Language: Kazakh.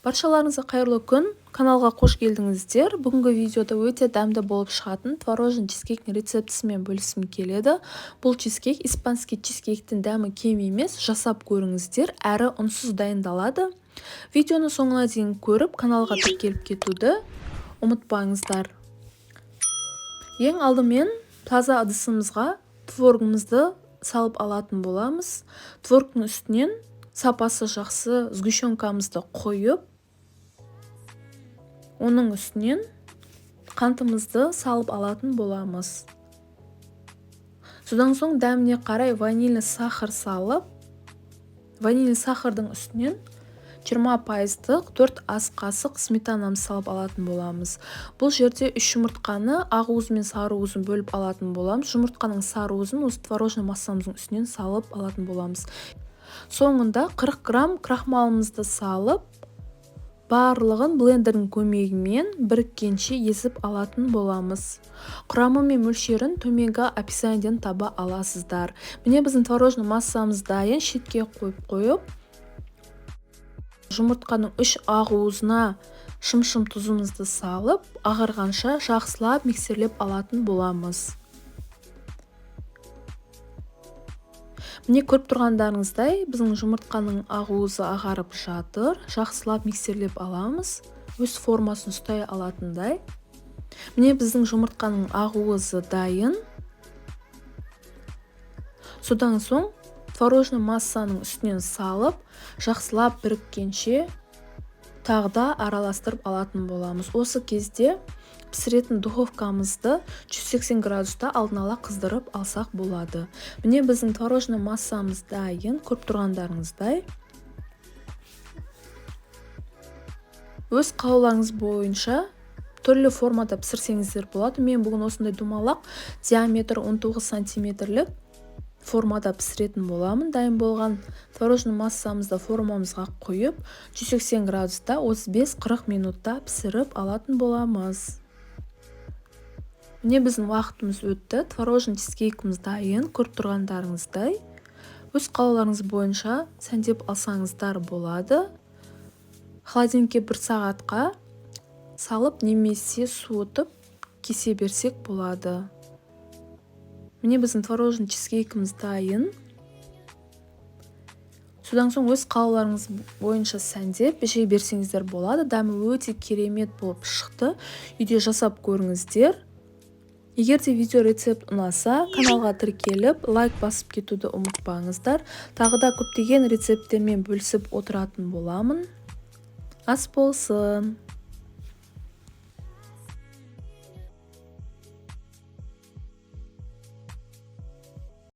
Баршаларыңызға қайырлы күн. Каналға қош келдіңіздер. Бүгінгі видеода өте дәмді болып шығатын творожный чизкейктің рецептісімен бөліскім келеді. Бұл чизкейк испанский чизкейктің дәмі кем емес, жасап көріңіздер, әрі ұнсыз дайындалады. Видеоны соңына дейін көріп, каналға тіркеліп кетуді ұмытпаңыздар. Ең алдымен таза ыдысымызға творогымызды салып алатын боламыз. Творогтың үстінен сапасы жақсы сгущенкамызды қойып, оның үстінен қантымызды салып алатын боламыз. Содан соң дәміне қарай ванильный сахар салып, ванильный сахардың үстінен 20%-лық 4 ас қасық сметанамыз салып алатын боламыз. Бұл жерде 3 жұмыртқаны ақ уызы мен сары уызын бөліп алатын боламыз. Жұмыртқаның сары уызын осы творожный массамыздың үстінен салып алатын боламыз. Соңында 40 грамм крахмалымызды салып, барлығын блендердің көмегімен біріккенше езіп алатын боламыз. Құрамы мен мөлшерін төменгі описаниеден таба аласыздар. Міне біздің творожный массамыз дайын. Шетке қойып, жұмыртқаның 3 ақ уызына шым-шым тұзымызды салып, ағарғанша жақсылап миксерлеп алатын боламыз. Міне көріп тұрғандарыңыздай, біздің жұмыртқаның ақ уызы ағарып жатыр. Жақсылап миксерлеп аламыз, өз формасын ұстай алатындай. Міне біздің жұмыртқаның ақ уызы дайын. Содан соң творожный массаның үстінен салып, жақсылап біріккенше тағда араластырып алатын боламыз. Осы кезде пісіретін духовкамызды 180 градуста алдын ала қыздырып алсақ болады. Міне біздің творожный массамыз дайын, көріп тұрғандарыңыздай. Өз қалауларыңыз бойынша түрлі формада пісірсеңіздер болады. Мен бүгін осындай думалақ диаметр 19 сантиметрлік формада пісіретін боламын. Дайын болған творожный массамызды формамызға қойып, 180 градуста 35-40 минутта пісіріп алатын боламыз. Міне біздің уақытымыз өтті. Творожный чизкейкіміз дайын, көріп тұрғандарыңыздай. Өз қалауларыңыз бойынша сәндеп алсаңыздар болады. Холодильникке 1 сағатқа салып немесе суытып кесе берсек болады. Міне біздің творожный чизкейкіміз дайын. Содан соң өз қалауларыңыз бойынша сәндеп жей берсеңіздер болады. Дәмі өте керемет болып шықты. Үйде жасап көріңіздер. Егер де видео рецепт ұнаса, каналға тіркеліп, лайк басып кетуді ұмытпаңыздар. Тағы да көптеген рецепттермен бөлісіп отыратын боламын. Ас болсын!